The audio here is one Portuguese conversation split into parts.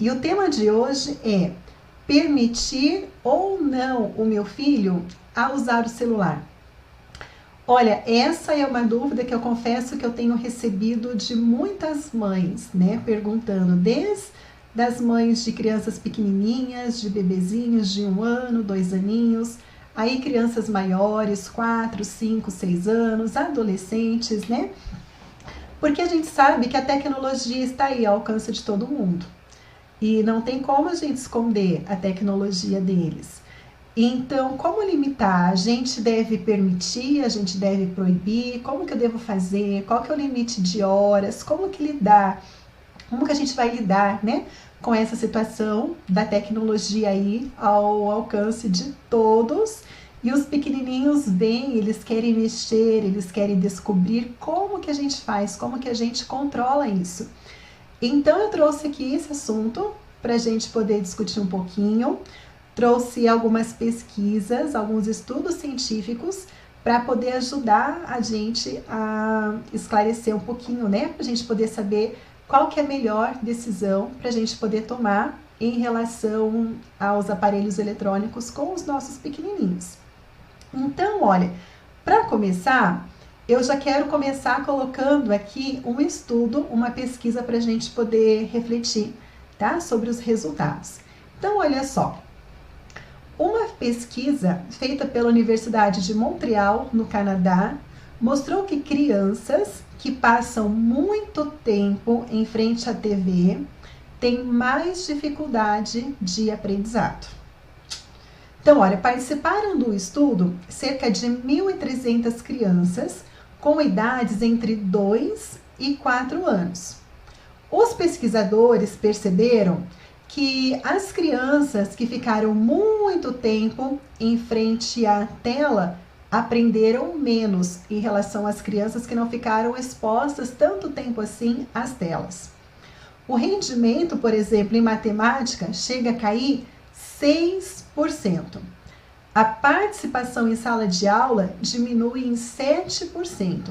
E o tema de hoje é permitir ou não o meu filho a usar o celular. Olha, essa é uma dúvida que eu confesso que eu tenho recebido de muitas mães, né? Perguntando, desde das mães de crianças pequenininhas, de bebezinhos de 1 ano, 2 aninhos, aí crianças maiores, 4, 5, 6 anos, adolescentes, né? Porque a gente sabe que a tecnologia está aí ao alcance de todo mundo. E não tem como a gente esconder a tecnologia deles. Então, como limitar? A gente deve permitir, a gente deve proibir? Como que eu devo fazer? Qual que é o limite de horas? Como que lidar? Como que a gente vai lidar, né, com essa situação da tecnologia aí ao alcance de todos? E os pequenininhos vêm, eles querem mexer, eles querem descobrir como que a gente faz, como que a gente controla isso. Então, eu trouxe aqui esse assunto para a gente poder discutir um pouquinho. Trouxe algumas pesquisas, alguns estudos científicos para poder ajudar a gente a esclarecer um pouquinho, né? Para a gente poder saber qual que é a melhor decisão para a gente poder tomar em relação aos aparelhos eletrônicos com os nossos pequenininhos. Então, olha, para começar, eu já quero começar colocando aqui um estudo, uma pesquisa para a gente poder refletir, tá? Sobre os resultados. Então, olha só. Uma pesquisa feita pela Universidade de Montreal, no Canadá, mostrou que crianças que passam muito tempo em frente à TV têm mais dificuldade de aprendizado. Então, olha, participaram do estudo cerca de 1.300 crianças com idades entre 2 e 4 anos. Os pesquisadores perceberam que as crianças que ficaram muito tempo em frente à tela aprenderam menos em relação às crianças que não ficaram expostas tanto tempo assim às telas. O rendimento, por exemplo, em matemática chega a cair 6%. A participação em sala de aula diminui em 7%.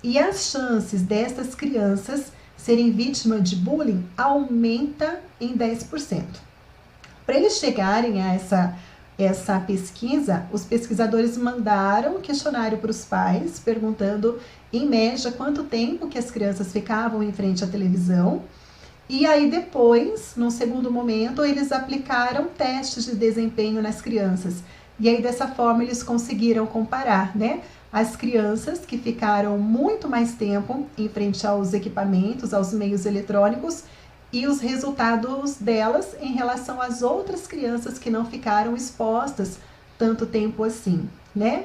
E as chances destas crianças serem vítimas de bullying aumenta em 10%. Para eles chegarem a essa pesquisa, os pesquisadores mandaram um questionário para os pais, perguntando, em média, quanto tempo que as crianças ficavam em frente à televisão. E aí depois, num segundo momento, eles aplicaram testes de desempenho nas crianças. E aí dessa forma eles conseguiram comparar, né? As crianças que ficaram muito mais tempo em frente aos equipamentos, aos meios eletrônicos, e os resultados delas em relação às outras crianças que não ficaram expostas tanto tempo assim, né?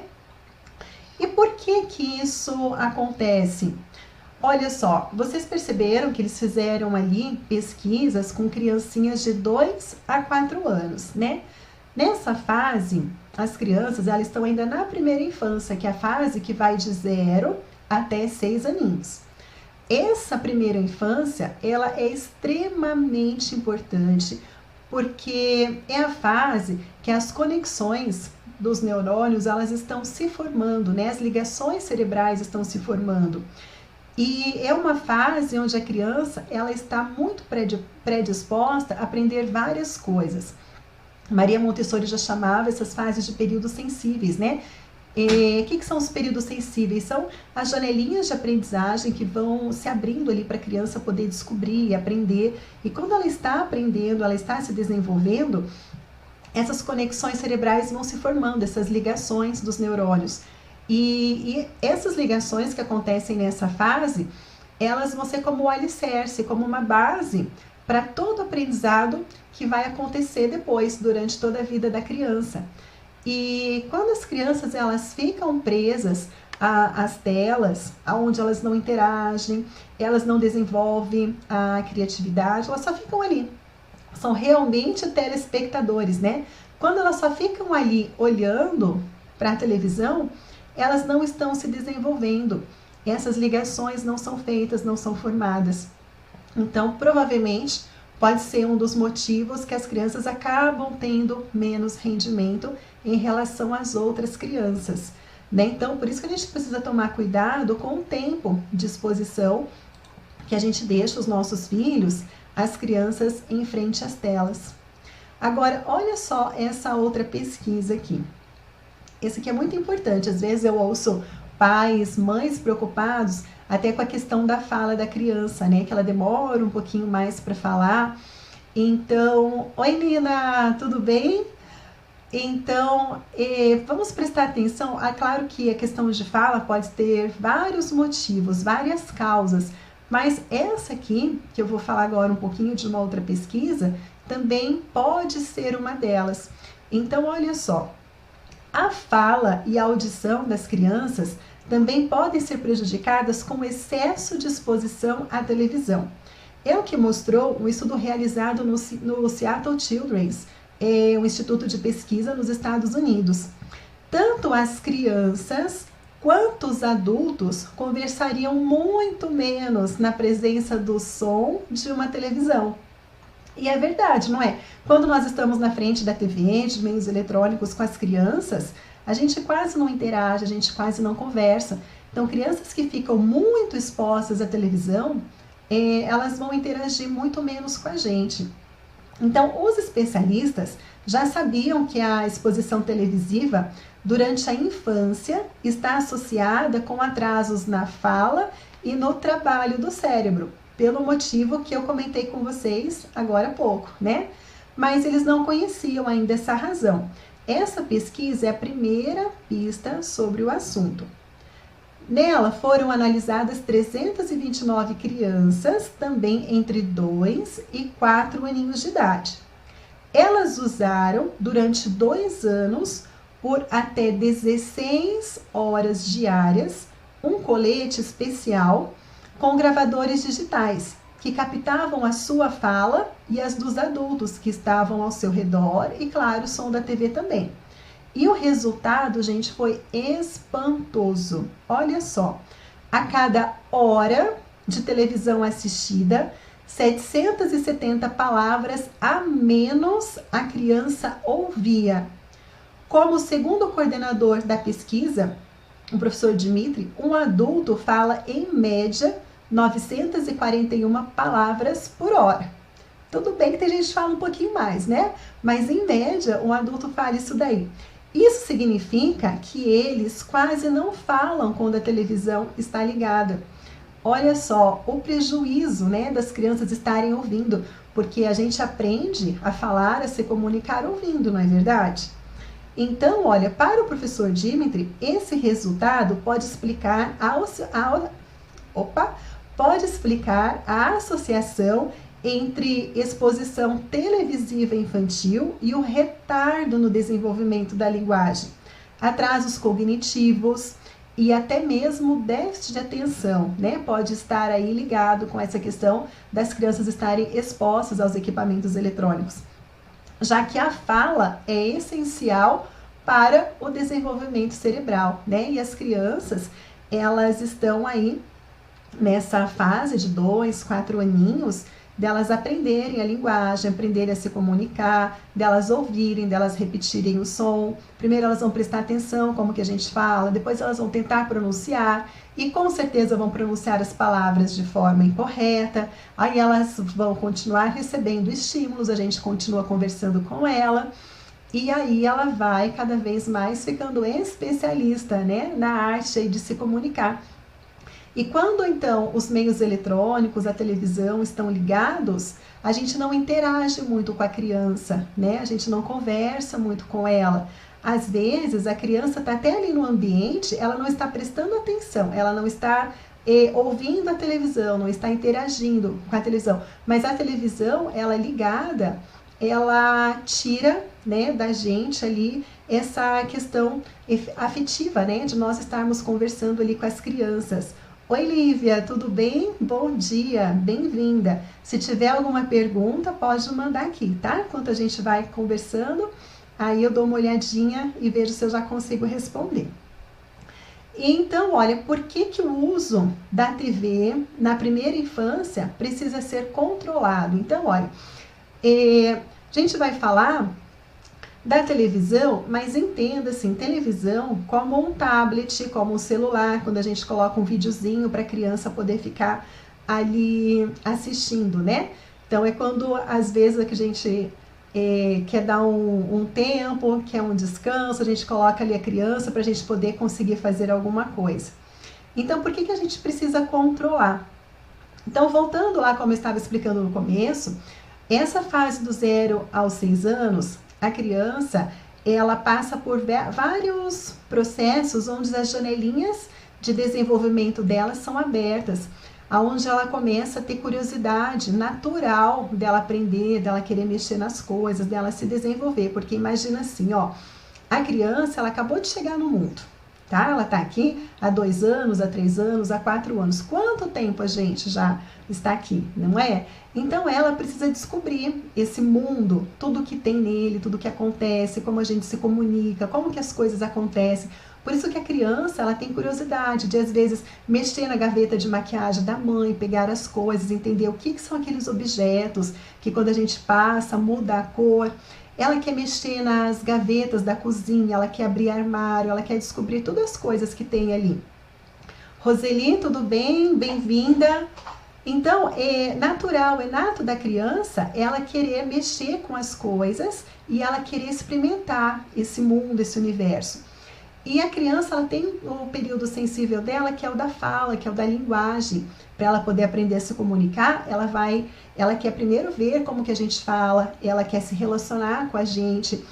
E por que que isso acontece? Olha só, vocês perceberam que eles fizeram ali pesquisas com criancinhas de 2 a 4 anos, né? Nessa fase, as crianças elas estão ainda na primeira infância, que é a fase que vai de 0 até 6 aninhos. Essa primeira infância, ela é extremamente importante, porque é a fase que as conexões dos neurônios, elas estão se formando, né? As ligações cerebrais estão se formando. E é uma fase onde a criança, ela está muito predisposta a aprender várias coisas. Maria Montessori já chamava essas fases de períodos sensíveis, né? O que são os períodos sensíveis? São as janelinhas de aprendizagem que vão se abrindo ali para a criança poder descobrir e aprender. E quando ela está aprendendo, ela está se desenvolvendo, essas conexões cerebrais vão se formando, essas ligações dos neurônios. E essas ligações que acontecem nessa fase, elas vão ser como o alicerce, como uma base para todo aprendizado que vai acontecer depois, durante toda a vida da criança. E quando as crianças elas ficam presas às telas, onde elas não interagem, elas não desenvolvem a criatividade, elas só ficam ali. São realmente telespectadores, né? Quando elas só ficam ali olhando para a televisão, elas não estão se desenvolvendo. Essas ligações não são feitas, não são formadas. Então, provavelmente, pode ser um dos motivos que as crianças acabam tendo menos rendimento em relação às outras crianças, né? Então, por isso que a gente precisa tomar cuidado com o tempo de exposição que a gente deixa os nossos filhos as crianças em frente às telas. Agora, olha só essa outra pesquisa aqui. Esse aqui é muito importante. Às vezes eu ouço pais, mães preocupados até com a questão da fala da criança, né? Que ela demora um pouquinho mais para falar. Então, oi Nina, tudo bem? Então, vamos prestar atenção. É claro que a questão de fala pode ter vários motivos, várias causas, mas essa aqui, que eu vou falar agora um pouquinho de uma outra pesquisa, também pode ser uma delas. Então, olha só, a fala e a audição das crianças também podem ser prejudicadas com excesso de exposição à televisão. É o que mostrou um estudo realizado no Seattle Children's, um instituto de pesquisa nos Estados Unidos. Tanto as crianças quanto os adultos conversariam muito menos na presença do som de uma televisão. E é verdade, não é? Quando nós estamos na frente da TV, de meios eletrônicos com as crianças, a gente quase não interage, a gente quase não conversa. Então, crianças que ficam muito expostas à televisão, elas vão interagir muito menos com a gente. Então, os especialistas já sabiam que a exposição televisiva durante a infância está associada com atrasos na fala e no trabalho do cérebro, pelo motivo que eu comentei com vocês agora há pouco, né? Mas eles não conheciam ainda essa razão. Essa pesquisa é a primeira pista sobre o assunto. Nela foram analisadas 329 crianças, também entre 2 e 4 aninhos de idade. Elas usaram, durante 2 anos, por até 16 horas diárias, um colete especial com gravadores digitais, que captavam a sua fala e as dos adultos que estavam ao seu redor e, claro, o som da TV também. E o resultado, gente, foi espantoso. Olha só, a cada hora de televisão assistida, 770 palavras a menos a criança ouvia. Como segundo o coordenador da pesquisa, o professor Dimitri, um adulto fala em média 941 palavras por hora. Tudo bem que tem gente que fala um pouquinho mais, né? Mas em média, um adulto fala isso daí. Isso significa que eles quase não falam quando a televisão está ligada. Olha só, o prejuízo, né, das crianças estarem ouvindo, porque a gente aprende a falar, a se comunicar ouvindo, não é verdade? Então, olha, para o professor Dimitri, esse resultado pode explicar a associação entre exposição televisiva infantil e o retardo no desenvolvimento da linguagem, atrasos cognitivos e até mesmo déficit de atenção, né? Pode estar aí ligado com essa questão das crianças estarem expostas aos equipamentos eletrônicos, já que a fala é essencial para o desenvolvimento cerebral, né? E as crianças, elas estão aí nessa fase de 2, 4 aninhos, delas aprenderem a linguagem, aprenderem a se comunicar, delas ouvirem, delas repetirem o som. Primeiro elas vão prestar atenção como que a gente fala, depois elas vão tentar pronunciar e com certeza vão pronunciar as palavras de forma incorreta. Aí elas vão continuar recebendo estímulos, a gente continua conversando com ela e aí ela vai cada vez mais ficando especialista, né, na arte aí de se comunicar. E quando então os meios eletrônicos, a televisão estão ligados, a gente não interage muito com a criança, né? A gente não conversa muito com ela. Às vezes a criança está até ali no ambiente, ela não está prestando atenção, ela não está ouvindo a televisão, não está interagindo com a televisão. Mas a televisão, ela ligada, ela tira, né, da gente ali essa questão afetiva, né? De nós estarmos conversando ali com as crianças. Oi, Lívia, tudo bem? Bom dia, bem-vinda. Se tiver alguma pergunta, pode mandar aqui, tá? Enquanto a gente vai conversando, aí eu dou uma olhadinha e vejo se eu já consigo responder. Então, olha, por que o uso da TV na primeira infância precisa ser controlado? Então, olha, a gente vai falar da televisão, mas entenda assim, televisão como um tablet, como um celular, quando a gente coloca um videozinho para a criança poder ficar ali assistindo, né? Então é quando às vezes que a gente quer dar um tempo, quer um descanso, a gente coloca ali a criança para a gente poder conseguir fazer alguma coisa. Então por que a gente precisa controlar? Então voltando lá como eu estava explicando no começo, essa fase do 0 aos 6 anos, a criança ela passa por vários processos onde as janelinhas de desenvolvimento dela são abertas, aonde ela começa a ter curiosidade natural dela aprender, dela querer mexer nas coisas, dela se desenvolver, porque imagina assim, ó, a criança ela acabou de chegar no mundo, tá? Ela tá aqui há 2 anos, há 3 anos, há 4 anos. Quanto tempo a gente já está aqui, não é? Então ela precisa descobrir esse mundo, tudo que tem nele, tudo que acontece, como a gente se comunica, como que as coisas acontecem. Por isso que a criança ela tem curiosidade de às vezes mexer na gaveta de maquiagem da mãe, pegar as coisas, entender o que são aqueles objetos que quando a gente passa muda a cor. Ela quer mexer nas gavetas da cozinha, ela quer abrir armário, ela quer descobrir todas as coisas que tem ali. Roseli, tudo bem? Bem-vinda! Então, é natural, é nato da criança ela querer mexer com as coisas e ela querer experimentar esse mundo, esse universo. E a criança ela tem o período sensível dela, que é o da fala, que é o da linguagem. Para ela poder aprender a se comunicar, ela quer primeiro ver como que a gente fala, ela quer se relacionar com a gente.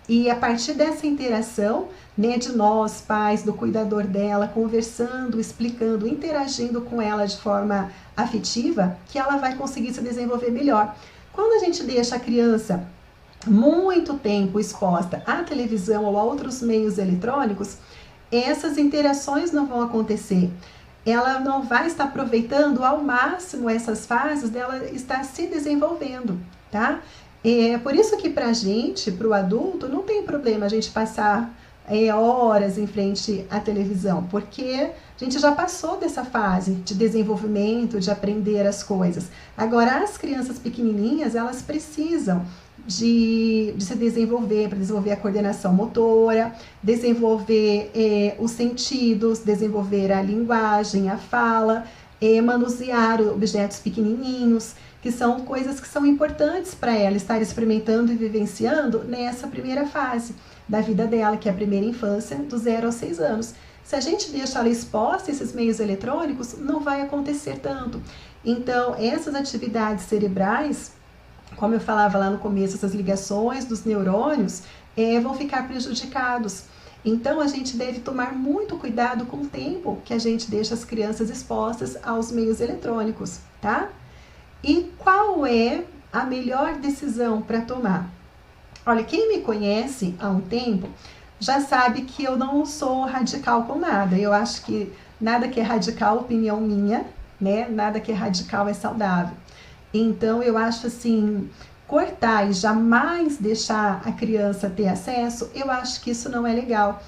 E a partir dessa interação, né, de nós, pais, do cuidador dela, conversando, explicando, interagindo com ela de forma afetiva, que ela vai conseguir se desenvolver melhor. Quando a gente deixa a criança muito tempo exposta à televisão ou a outros meios eletrônicos, essas interações não vão acontecer. Ela não vai estar aproveitando ao máximo essas fases dela estar se desenvolvendo, tá? É por isso que pra gente, pro adulto, não tem problema a gente passar horas em frente à televisão, porque a gente já passou dessa fase de desenvolvimento, de aprender as coisas. Agora, as crianças pequenininhas, elas precisam de se desenvolver, para desenvolver a coordenação motora, desenvolver os sentidos, desenvolver a linguagem, a fala, manusear objetos pequenininhos, que são coisas que são importantes para ela estar experimentando e vivenciando nessa primeira fase da vida dela, que é a primeira infância, do 0 aos 6 anos. Se a gente deixa ela exposta a esses meios eletrônicos, não vai acontecer tanto. Então, essas atividades cerebrais, como eu falava lá no começo, essas ligações dos neurônios vão ficar prejudicados. Então, a gente deve tomar muito cuidado com o tempo que a gente deixa as crianças expostas aos meios eletrônicos, tá? E qual é a melhor decisão para tomar? Olha, quem me conhece há um tempo já sabe que eu não sou radical com nada. Eu acho que nada que é radical, opinião minha, né? Nada que é radical é saudável. Então, eu acho assim, cortar e jamais deixar a criança ter acesso, eu acho que isso não é legal.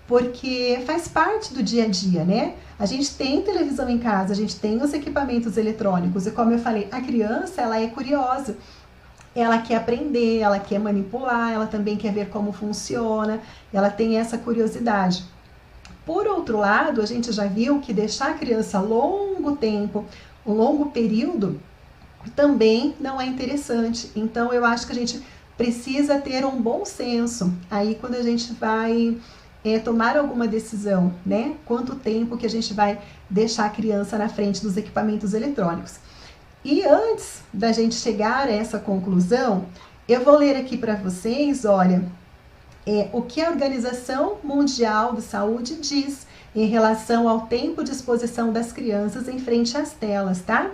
Porque faz parte do dia a dia, né? A gente tem televisão em casa, a gente tem os equipamentos eletrônicos. E como eu falei, a criança, ela é curiosa. Ela quer aprender, ela quer manipular, ela também quer ver como funciona. Ela tem essa curiosidade. Por outro lado, a gente já viu que deixar a criança longo tempo, um longo período, também não é interessante. Então, eu acho que a gente precisa ter um bom senso aí quando a gente vai tomar alguma decisão, né? Quanto tempo que a gente vai deixar a criança na frente dos equipamentos eletrônicos. E antes da gente chegar a essa conclusão, eu vou ler aqui para vocês, olha, o que a Organização Mundial de Saúde diz em relação ao tempo de exposição das crianças em frente às telas, tá?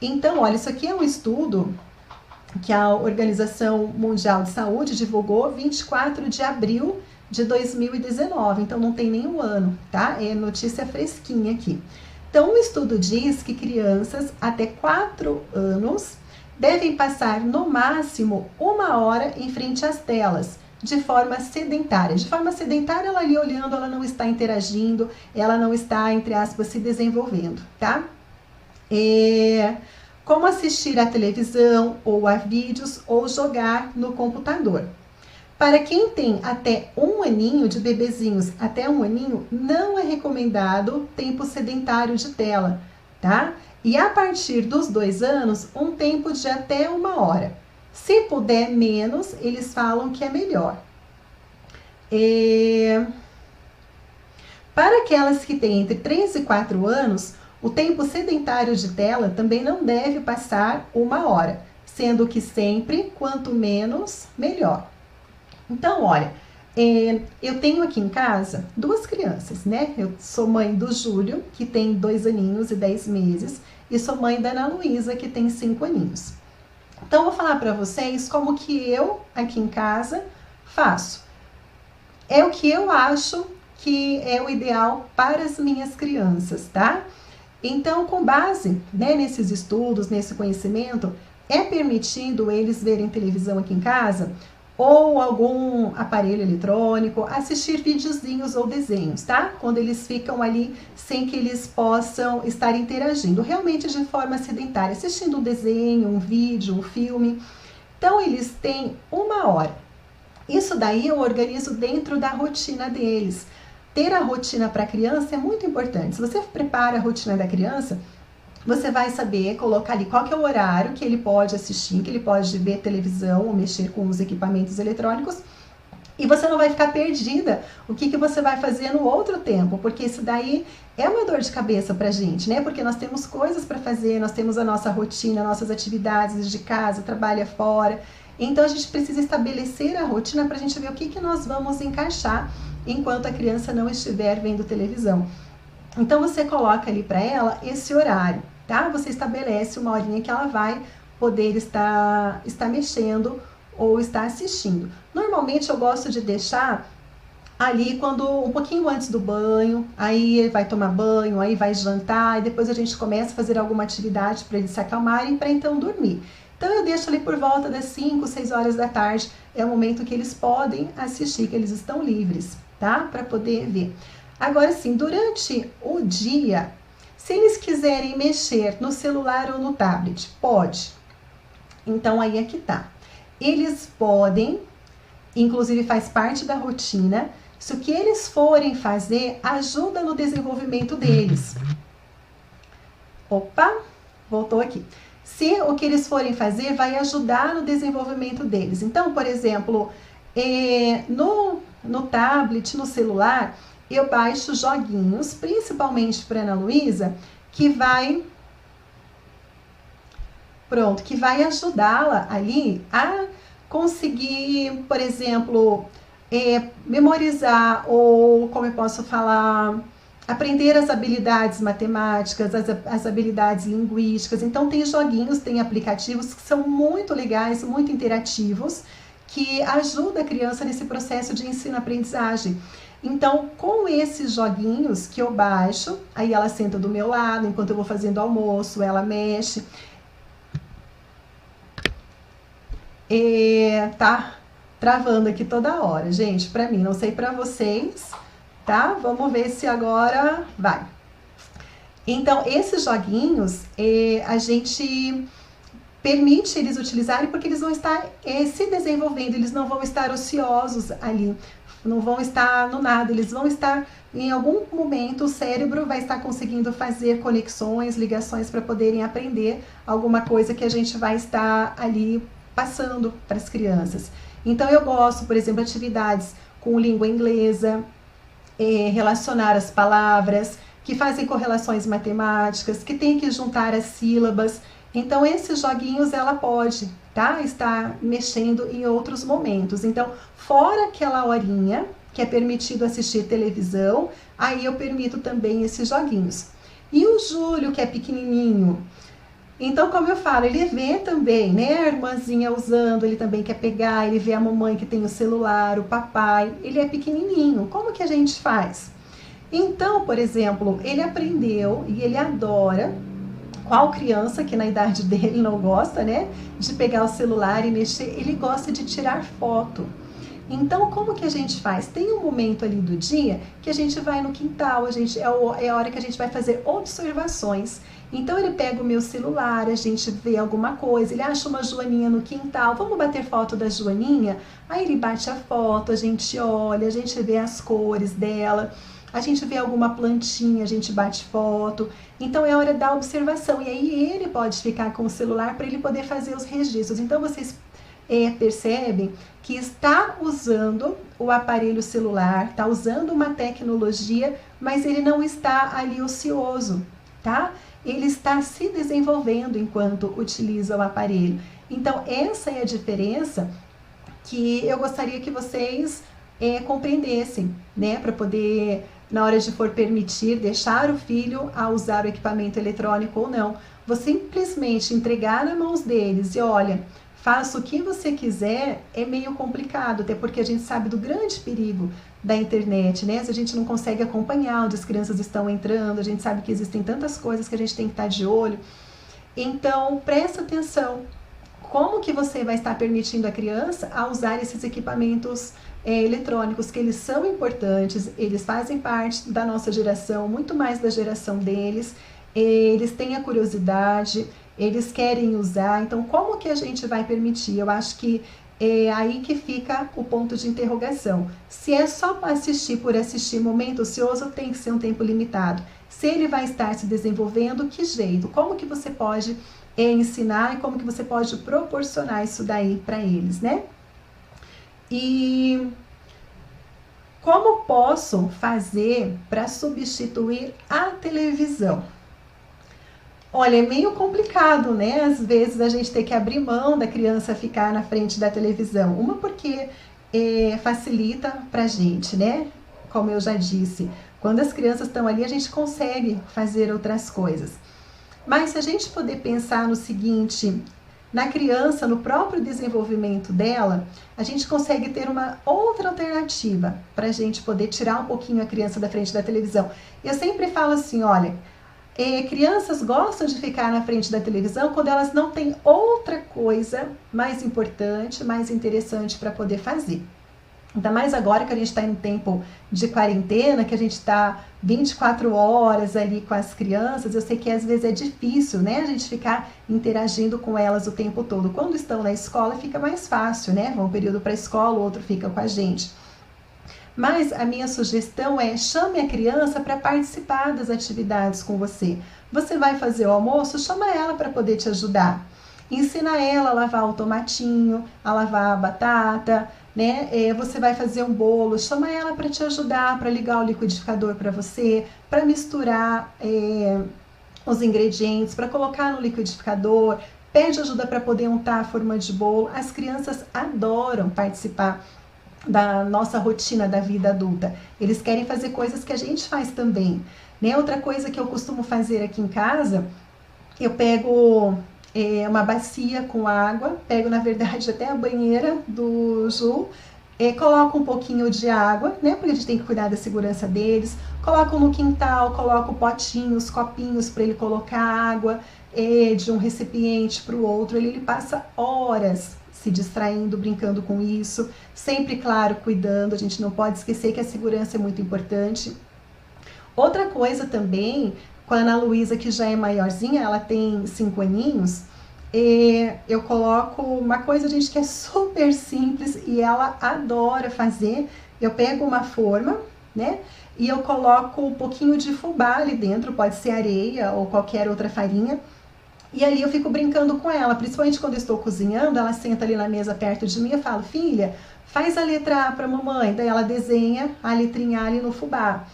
Então, olha, isso aqui é um estudo que a Organização Mundial de Saúde divulgou 24 de abril de 2019, então não tem nenhum ano, tá? É notícia fresquinha aqui. Então, o estudo diz que crianças até 4 anos devem passar no máximo 1 hora em frente às telas, de forma sedentária. De forma sedentária, ela ali olhando, ela não está interagindo, ela não está, entre aspas, se desenvolvendo, tá? Como assistir à televisão, ou a vídeos, ou jogar no computador. Para quem tem até 1 aninho, de bebezinhos até 1 aninho, não é recomendado tempo sedentário de tela, tá? E a partir dos 2 anos, um tempo de até 1 hora. Se puder menos, eles falam que é melhor. Para aquelas que têm entre 3 e 4 anos, o tempo sedentário de tela também não deve passar 1 hora, sendo que sempre, quanto menos, melhor. Então, olha, eu tenho aqui em casa 2 crianças, né? Eu sou mãe do Júlio, que tem 2 aninhos e 10 meses, e sou mãe da Ana Luísa, que tem 5 aninhos. Então, eu vou falar para vocês como que eu, aqui em casa, faço. É o que eu acho que é o ideal para as minhas crianças, tá? Então, com base, né, nesses estudos, nesse conhecimento, é permitido eles verem televisão aqui em casa ou algum aparelho eletrônico, assistir videozinhos ou desenhos, tá? Quando eles ficam ali sem que eles possam estar interagindo, realmente de forma sedentária, assistindo um desenho, um vídeo, um filme. Então, eles têm 1 hora. Isso daí eu organizo dentro da rotina deles. Ter a rotina para a criança é muito importante. Se você prepara a rotina da criança, você vai saber colocar ali qual que é o horário que ele pode assistir, que ele pode ver televisão ou mexer com os equipamentos eletrônicos. E você não vai ficar perdida o que você vai fazer no outro tempo, porque isso daí é uma dor de cabeça pra gente, né? Porque nós temos coisas para fazer, nós temos a nossa rotina, nossas atividades de casa, trabalha fora. Então a gente precisa estabelecer a rotina para a gente ver o que nós vamos encaixar enquanto a criança não estiver vendo televisão. Então você coloca ali para ela esse horário, tá? Você estabelece uma horinha que ela vai poder estar mexendo ou estar assistindo. Normalmente eu gosto de deixar ali quando um pouquinho antes do banho, aí vai tomar banho, aí vai jantar, e depois a gente começa a fazer alguma atividade para eles se acalmarem para então dormir. Então eu deixo ali por volta das 5, 6 horas da tarde, é o momento que eles podem assistir, que eles estão livres, tá? Para poder ver. Agora sim, durante o dia, se eles quiserem mexer no celular ou no tablet, pode. Então aí é que tá. Eles podem, inclusive faz parte da rotina, se o que eles forem fazer ajuda no desenvolvimento deles. Opa, voltou aqui. Se o que eles forem fazer vai ajudar no desenvolvimento deles. Então, por exemplo, no tablet, no celular, eu baixo joguinhos, principalmente para Ana Luísa, que vai ajudá-la ali a conseguir, por exemplo, memorizar ou, como eu posso falar, aprender as habilidades matemáticas, as habilidades linguísticas. Então tem joguinhos, tem aplicativos que são muito legais, muito interativos, que ajudam a criança nesse processo de ensino-aprendizagem. Então, com esses joguinhos que eu baixo, aí ela senta do meu lado, enquanto eu vou fazendo almoço, ela mexe. Tá travando aqui toda hora, gente, pra mim, não sei pra vocês, tá? Vamos ver se agora vai. Então, esses joguinhos, a gente permite eles utilizarem porque eles vão estar se desenvolvendo, eles não vão estar ociosos ali, não vão estar no nada, eles vão estar, em algum momento, o cérebro vai estar conseguindo fazer conexões, ligações para poderem aprender alguma coisa que a gente vai estar ali passando para as crianças. Então eu gosto, por exemplo, atividades com língua inglesa, relacionar as palavras, que fazem correlações matemáticas, que tem que juntar as sílabas. Então esses joguinhos ela pode, tá, estar mexendo em outros momentos. Então, fora aquela horinha que é permitido assistir televisão, aí eu permito também esses joguinhos. E o Júlio, que é pequenininho, então, como eu falo, ele vê também, né, a irmãzinha usando, ele também quer pegar, ele vê a mamãe que tem o celular, o papai, ele é pequenininho. Como que a gente faz? Então, por exemplo, ele aprendeu e ele adora, qual criança que na idade dele não gosta, né, de pegar o celular e mexer, ele gosta de tirar foto. Então, como que a gente faz? Tem um momento ali do dia que a gente vai no quintal, é a hora que a gente vai fazer observações. Então, ele pega o meu celular, a gente vê alguma coisa, ele acha uma joaninha no quintal, vamos bater foto da joaninha? Aí ele bate a foto, a gente olha, a gente vê as cores dela. a gente vê alguma plantinha, a gente bate foto. Então é hora da observação. E aí ele pode ficar com o celular para ele poder fazer os registros. Então vocês percebem que está usando o aparelho celular, está usando uma tecnologia, mas ele não está ali ocioso, tá? Ele está se desenvolvendo enquanto utiliza o aparelho. Então essa é a diferença que eu gostaria que vocês compreendessem, né? Para poder, na hora de for permitir, deixar o filho a usar o equipamento eletrônico ou não. Vou simplesmente entregar nas mãos deles e olha, faça o que você quiser, é meio complicado, até porque a gente sabe do grande perigo da internet, né? Se a gente não consegue acompanhar onde as crianças estão entrando, a gente sabe que existem tantas coisas que a gente tem que estar de olho. Então, presta atenção. Como que você vai estar permitindo a criança a usar esses equipamentos eletrônicos, que eles são importantes, eles fazem parte da nossa geração, muito mais da geração deles, eles têm a curiosidade, eles querem usar, então como que a gente vai permitir? Eu acho que é aí que fica o ponto de interrogação. Se é só para assistir por assistir, momento ocioso, tem que ser um tempo limitado. Se ele vai estar se desenvolvendo, que jeito? Como que você pode ensinar e como que você pode proporcionar isso daí para eles, né? E como posso fazer para substituir a televisão? Olha, é meio complicado, né? Às vezes a gente tem que abrir mão da criança ficar na frente da televisão. Uma porque facilita pra gente, né? Como eu já disse, quando as crianças estão ali, a gente consegue fazer outras coisas. Mas se a gente poder pensar no seguinte, na criança, no próprio desenvolvimento dela, a gente consegue ter uma outra alternativa para a gente poder tirar um pouquinho a criança da frente da televisão. Eu sempre falo assim, olha, crianças gostam de ficar na frente da televisão quando elas não têm outra coisa mais importante, mais interessante para poder fazer. Ainda mais agora que a gente está em tempo de quarentena, que a gente está 24 horas ali com as crianças, eu sei que às vezes é difícil, né, a gente ficar interagindo com elas o tempo todo. Quando estão na escola fica mais fácil, né, vão um período para a escola, o outro fica com a gente. Mas a minha sugestão é, chame a criança para participar das atividades com você. Você vai fazer o almoço, chama ela para poder te ajudar. Ensina ela a lavar o tomatinho, a lavar a batata, né? Você vai fazer um bolo, chama ela para te ajudar, para ligar o liquidificador para você, para misturar os ingredientes, para colocar no liquidificador, pede ajuda para poder untar a forma de bolo. As crianças adoram participar da nossa rotina da vida adulta. Eles querem fazer coisas que a gente faz também, né? Outra coisa que eu costumo fazer aqui em casa, eu pego uma bacia com água, pego na verdade até a banheira do Ju, coloco um pouquinho de água, né? Porque a gente tem que cuidar da segurança deles. Coloco no quintal, coloco potinhos, copinhos para ele colocar água de um recipiente para o outro. Ele passa horas se distraindo, brincando com isso, sempre, claro, cuidando. A gente não pode esquecer que a segurança é muito importante. Outra coisa também, com a Ana Luísa, que já é maiorzinha, ela tem 5 aninhos, eu coloco uma coisa, gente, que é super simples e ela adora fazer. Eu pego uma forma, né, e eu coloco um pouquinho de fubá ali dentro, pode ser areia ou qualquer outra farinha, e ali eu fico brincando com ela, principalmente quando eu estou cozinhando. Ela senta ali na mesa perto de mim, eu falo, filha, faz a letra A para mamãe. Daí ela desenha a letrinha A ali no fubá.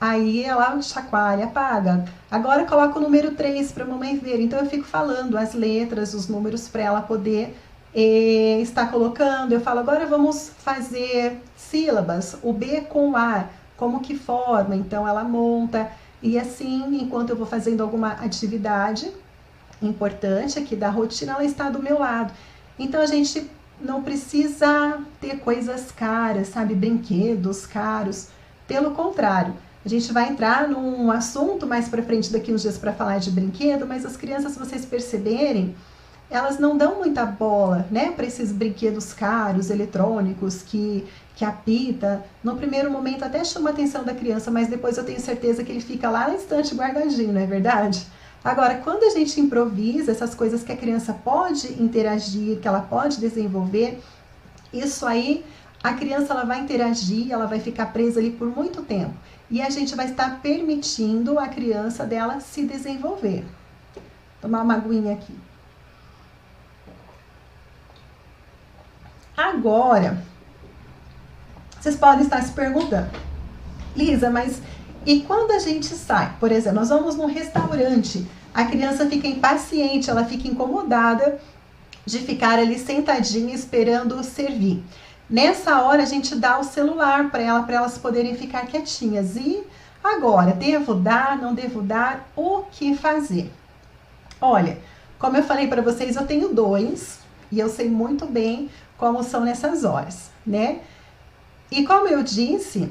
Aí ela chacoalha, apaga. Agora coloca o número 3 para mamãe ver. Então eu fico falando as letras, os números para ela poder estar colocando. Eu falo, agora vamos fazer sílabas, o B com A, como que forma. Então ela monta. E assim, enquanto eu vou fazendo alguma atividade importante aqui da rotina, ela está do meu lado. Então a gente não precisa ter coisas caras, sabe, brinquedos caros. Pelo contrário, a gente vai entrar num assunto mais para frente daqui uns dias para falar de brinquedo, mas as crianças, se vocês perceberem, elas não dão muita bola, né, para esses brinquedos caros, eletrônicos, que apita. No primeiro momento até chama a atenção da criança, mas depois eu tenho certeza que ele fica lá na estante guardadinho, não é verdade? Agora, quando a gente improvisa essas coisas que a criança pode interagir, que ela pode desenvolver, isso aí a criança ela vai interagir, ela vai ficar presa ali por muito tempo. E a gente vai estar permitindo a criança dela se desenvolver. Vou tomar uma aguinha aqui. Agora, vocês podem estar se perguntando, Lisa, mas e quando a gente sai? Por exemplo, nós vamos num restaurante, a criança fica impaciente, ela fica incomodada de ficar ali sentadinha esperando servir. Nessa hora a gente dá o celular para elas poderem ficar quietinhas. E agora, devo dar, não devo dar, o que fazer? Olha, como eu falei para vocês, eu tenho 2 e eu sei muito bem como são nessas horas, né? E como eu disse,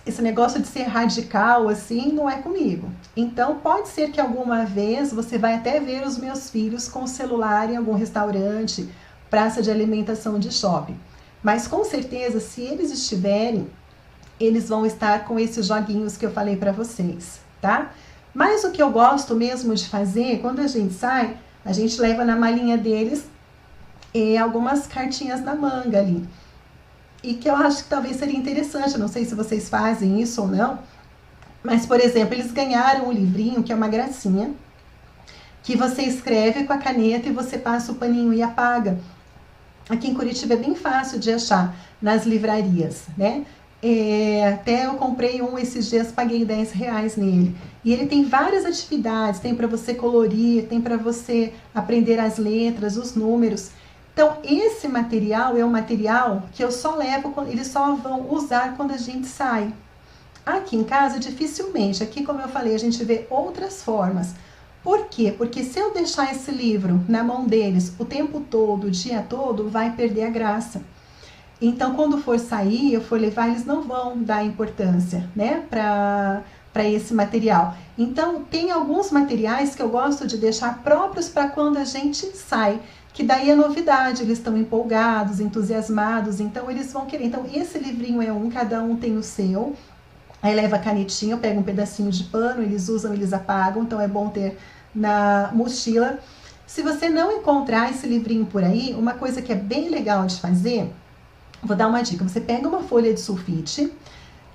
esse negócio de ser radical assim não é comigo. Então pode ser que alguma vez você vai até ver os meus filhos com o celular em algum restaurante, praça de alimentação de shopping. Mas com certeza, se eles estiverem, eles vão estar com esses joguinhos que eu falei para vocês, tá? Mas o que eu gosto mesmo de fazer, quando a gente sai, a gente leva na malinha deles algumas cartinhas na manga ali. E que eu acho que talvez seria interessante, não sei se vocês fazem isso ou não, mas, por exemplo, eles ganharam um livrinho que é uma gracinha, que você escreve com a caneta e você passa o paninho e apaga. Aqui em Curitiba é bem fácil de achar nas livrarias, né? Até eu comprei um esses dias, paguei R$10 nele. E ele tem várias atividades, tem para você colorir, tem para você aprender as letras, os números. Então, esse material é um material que eu só levo, eles só vão usar quando a gente sai. Aqui em casa, dificilmente. Aqui, como eu falei, a gente vê outras formas. Por quê? Porque se eu deixar esse livro na mão deles o tempo todo, o dia todo, vai perder a graça. Então, quando for sair, eu for levar, eles não vão dar importância, né, para esse material. Então, tem alguns materiais que eu gosto de deixar próprios para quando a gente sai, que daí é novidade, eles estão empolgados, entusiasmados, então eles vão querer. Então, esse livrinho é cada um tem o seu. Aí leva a canetinha, pega um pedacinho de pano, eles usam, eles apagam, então é bom ter na mochila. Se você não encontrar esse livrinho por aí, uma coisa que é bem legal de fazer, vou dar uma dica, você pega uma folha de sulfite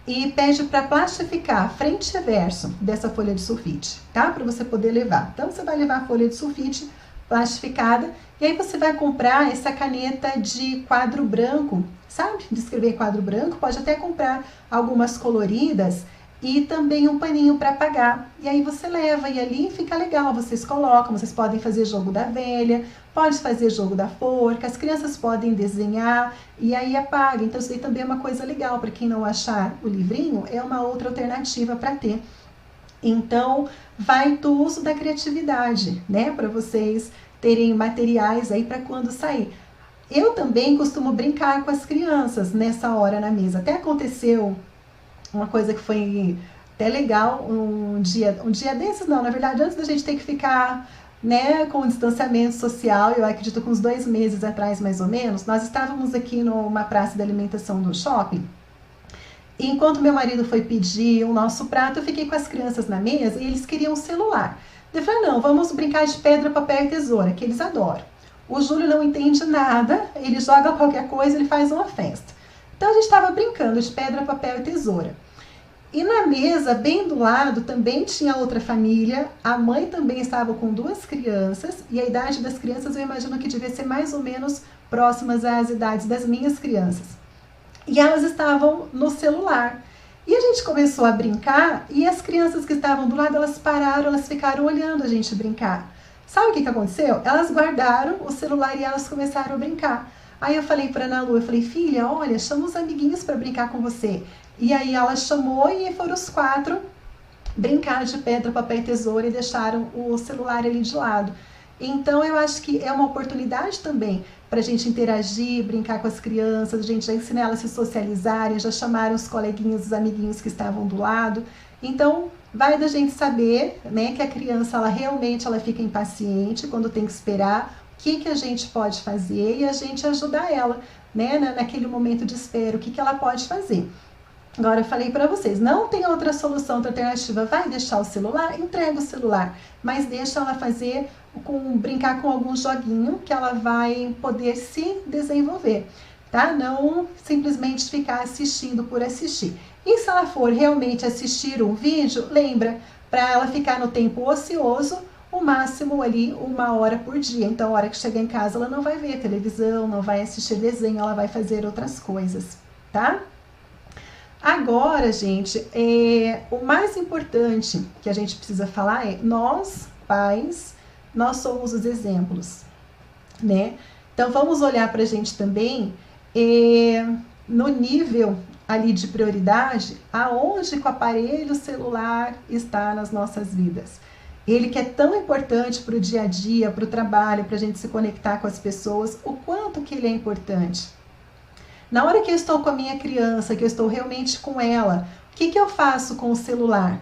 e pede para plastificar frente e verso dessa folha de sulfite, tá? Para você poder levar. Então, você vai levar a folha de sulfite plastificada e aí você vai comprar essa caneta de quadro branco, sabe? De escrever quadro branco, pode até comprar algumas coloridas e também um paninho para apagar. E aí você leva e ali fica legal, vocês colocam, vocês podem fazer jogo da velha, pode fazer jogo da forca, as crianças podem desenhar e aí apaga. Então isso aí também é uma coisa legal, para quem não achar o livrinho, é uma outra alternativa para ter. Então vai do uso da criatividade, né? Para vocês terem materiais aí para quando sair. Eu também costumo brincar com as crianças nessa hora na mesa. Até aconteceu uma coisa que foi até legal, um dia desses, não, na verdade, antes da gente ter que ficar, né, com o distanciamento social, eu acredito que uns 2 meses atrás, mais ou menos, nós estávamos aqui numa praça de alimentação do shopping, e enquanto meu marido foi pedir o nosso prato, eu fiquei com as crianças na mesa e eles queriam um celular. Eu falei, não, vamos brincar de pedra, papel e tesoura, que eles adoram. O Júlio não entende nada, ele joga qualquer coisa, ele faz uma festa. Então a gente estava brincando de pedra, papel e tesoura. E na mesa, bem do lado, também tinha outra família, a mãe também estava com 2 crianças, e a idade das crianças eu imagino que devia ser mais ou menos próximas às idades das minhas crianças. E elas estavam no celular. E a gente começou a brincar, e as crianças que estavam do lado, elas pararam, elas ficaram olhando a gente brincar. Sabe o que aconteceu? Elas guardaram o celular e elas começaram a brincar. Aí eu falei para Ana Lu, eu falei, filha, olha, chama os amiguinhos para brincar com você. E aí ela chamou e foram os 4 brincar de pedra, papel e tesoura e deixaram o celular ali de lado. Então eu acho que é uma oportunidade também para a gente interagir, brincar com as crianças, a gente já ensinar elas a se socializarem, já chamaram os coleguinhas, os amiguinhos que estavam do lado. Então vai da gente saber, né, que a criança ela realmente ela fica impaciente quando tem que esperar, o que a gente pode fazer e a gente ajudar ela, né, naquele momento de espera, o que ela pode fazer. Agora eu falei para vocês, não tem outra solução, outra alternativa, vai deixar o celular, entrega o celular, mas deixa ela brincar com algum joguinho que ela vai poder se desenvolver. tá? Não simplesmente ficar assistindo por assistir. E se ela for realmente assistir um vídeo, lembra, para ela ficar no tempo ocioso, o máximo ali 1 hora por dia. Então, a hora que chegar em casa, ela não vai ver televisão, não vai assistir desenho, ela vai fazer outras coisas, tá? Agora, gente, o mais importante que a gente precisa falar é nós, pais, nós somos os exemplos, né? Então, vamos olhar para a gente também no nível ali de prioridade, aonde que o aparelho celular está nas nossas vidas. Ele que é tão importante para o dia a dia, para o trabalho, para a gente se conectar com as pessoas, o quanto que ele é importante. Na hora que eu estou com a minha criança, que eu estou realmente com ela, o que eu faço com o celular?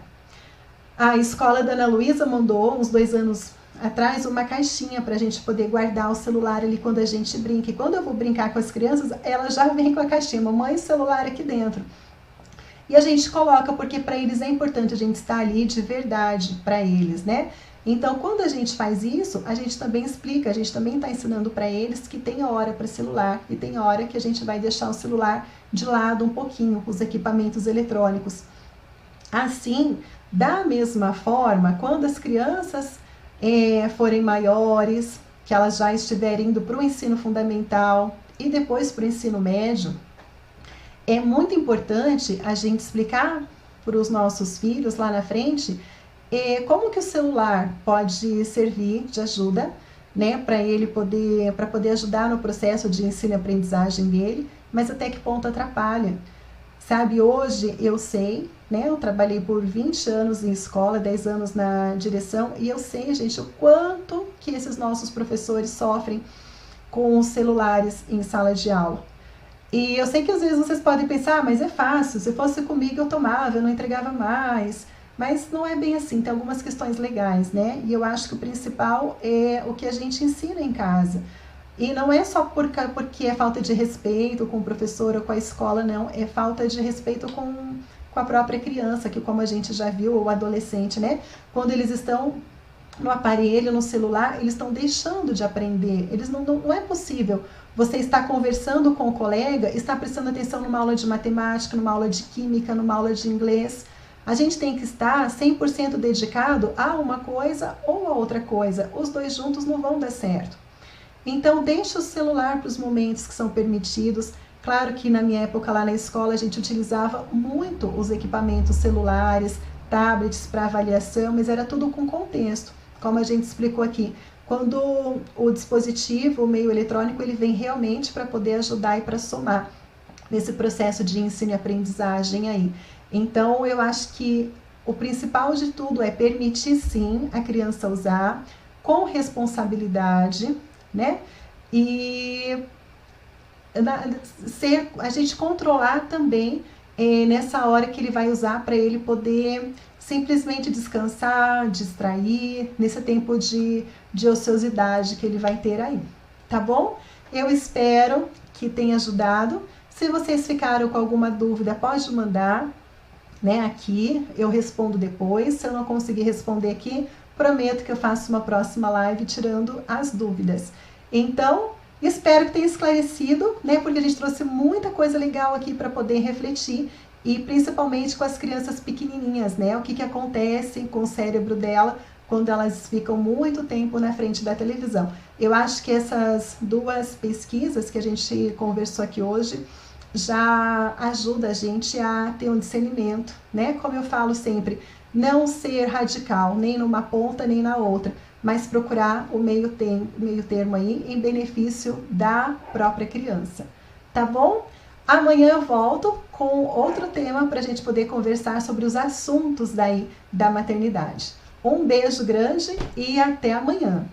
A escola da Ana Luísa mandou, uns 2 anos atrás, uma caixinha para a gente poder guardar o celular ali quando a gente brinca. E quando eu vou brincar com as crianças, ela já vem com a caixinha, mamãe, o celular aqui dentro. E a gente coloca, porque para eles é importante a gente estar ali de verdade para eles, né? Então, quando a gente faz isso, a gente também explica, a gente também está ensinando para eles que tem hora para celular e tem hora que a gente vai deixar o celular de lado um pouquinho, os equipamentos eletrônicos. Assim, da mesma forma, quando as crianças forem maiores, que elas já estiverem indo para o ensino fundamental e depois para o ensino médio, é muito importante a gente explicar para os nossos filhos lá na frente como que o celular pode servir de ajuda, né, para poder ajudar no processo de ensino e aprendizagem dele, mas até que ponto atrapalha. Sabe, hoje eu sei, né, eu trabalhei por 20 anos em escola, 10 anos na direção, e eu sei, gente, o quanto que esses nossos professores sofrem com os celulares em sala de aula. E eu sei que às vezes vocês podem pensar, mas é fácil, se fosse comigo eu tomava, eu não entregava mais, mas não é bem assim, tem algumas questões legais, né? E eu acho que o principal é o que a gente ensina em casa. E não é só porque é falta de respeito com o professor ou com a escola, não. É falta de respeito com a própria criança, que como a gente já viu, ou adolescente, né? Quando eles estão no aparelho, no celular, eles estão deixando de aprender. Não é possível você estar conversando com o colega, estar prestando atenção numa aula de matemática, numa aula de química, numa aula de inglês. A gente tem que estar 100% dedicado a uma coisa ou a outra coisa. Os dois juntos não vão dar certo. Então, deixa o celular para os momentos que são permitidos. Claro que na minha época lá na escola a gente utilizava muito os equipamentos celulares, tablets para avaliação, mas era tudo com contexto, como a gente explicou aqui. Quando o dispositivo, o meio eletrônico, ele vem realmente para poder ajudar e para somar nesse processo de ensino e aprendizagem aí. Então, eu acho que o principal de tudo é permitir sim a criança usar com responsabilidade, né? E a gente controlar também nessa hora que ele vai usar para ele poder simplesmente descansar, distrair, nesse tempo de ociosidade que ele vai ter aí, tá bom? Eu espero que tenha ajudado. Se vocês ficaram com alguma dúvida, pode mandar, né, aqui, eu respondo depois. Se eu não conseguir responder aqui, prometo que eu faço uma próxima live tirando as dúvidas. Então, espero que tenha esclarecido, né, porque a gente trouxe muita coisa legal aqui para poder refletir, e principalmente com as crianças pequenininhas, né, o que acontece com o cérebro dela quando elas ficam muito tempo na frente da televisão. Eu acho que essas 2 pesquisas que a gente conversou aqui hoje já ajuda a gente a ter um discernimento, né? Como eu falo sempre, não ser radical, nem numa ponta nem na outra, mas procurar o meio termo aí em benefício da própria criança, tá bom? Amanhã eu volto com outro tema para a gente poder conversar sobre os assuntos daí da maternidade. Um beijo grande e até amanhã!